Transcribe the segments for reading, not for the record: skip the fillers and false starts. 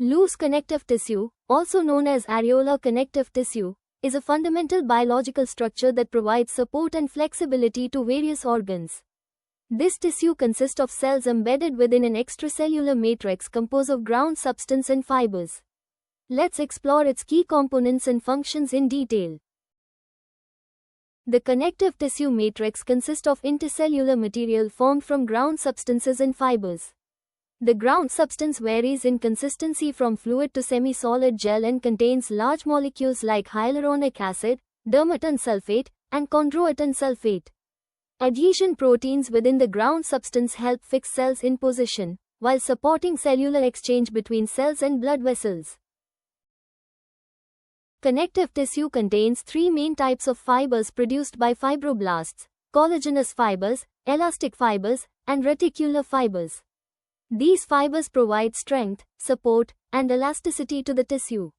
Loose connective tissue, also known as areolar connective tissue, is a fundamental biological structure that provides support and flexibility to various organs. This tissue consists of cells embedded within an extracellular matrix composed of ground substance and fibers. Let's explore its key components and functions in detail. The connective tissue matrix consists of intercellular material formed from ground substances and fibers. The ground substance varies in consistency from fluid to semi-solid gel and contains large molecules like hyaluronic acid, dermatan sulfate, and chondroitin sulfate. Adhesion proteins within the ground substance help fix cells in position, while supporting cellular exchange between cells and blood vessels. Connective tissue contains three main types of fibers produced by fibroblasts: collagenous fibers, elastic fibers, and reticular fibers. These fibers provide strength, support, and elasticity to the tissue.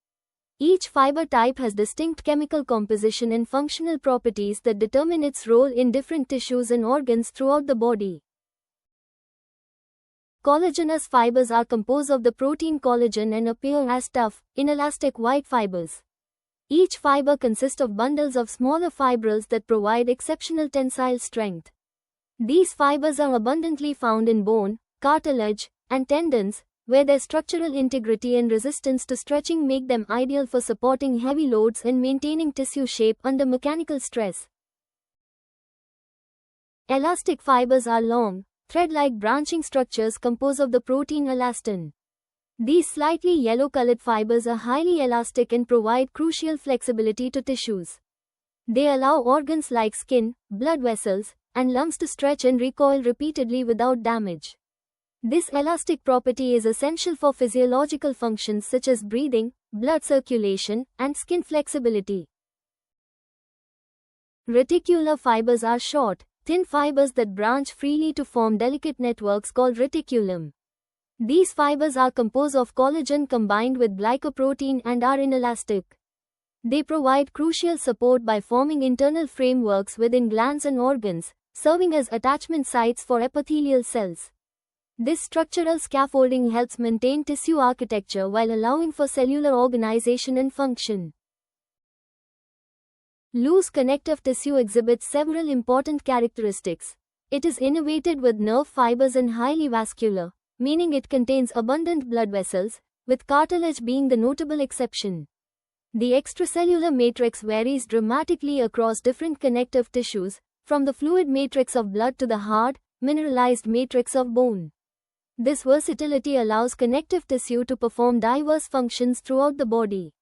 Each fiber type has distinct chemical composition and functional properties that determine its role in different tissues and organs throughout the body. Collagenous fibers are composed of the protein collagen and appear as tough, inelastic white fibers. Each fiber consists of bundles of smaller fibrils that provide exceptional tensile strength. These fibers are abundantly found in bone, cartilage, and tendons, where their structural integrity and resistance to stretching make them ideal for supporting heavy loads and maintaining tissue shape under mechanical stress. Elastic fibers are long, thread-like branching structures composed of the protein elastin. These slightly yellow-colored fibers are highly elastic and provide crucial flexibility to tissues. They allow organs like skin, blood vessels, and lungs to stretch and recoil repeatedly without damage. This elastic property is essential for physiological functions such as breathing, blood circulation, and skin flexibility. Reticular fibers are short, thin fibers that branch freely to form delicate networks called reticulum. These fibers are composed of collagen combined with glycoprotein and are inelastic. They provide crucial support by forming internal frameworks within glands and organs, serving as attachment sites for epithelial cells. This structural scaffolding helps maintain tissue architecture while allowing for cellular organization and function. Loose connective tissue exhibits several important characteristics. It is innervated with nerve fibers and highly vascular, meaning it contains abundant blood vessels, with cartilage being the notable exception. The extracellular matrix varies dramatically across different connective tissues, from the fluid matrix of blood to the hard, mineralized matrix of bone. This versatility allows connective tissue to perform diverse functions throughout the body.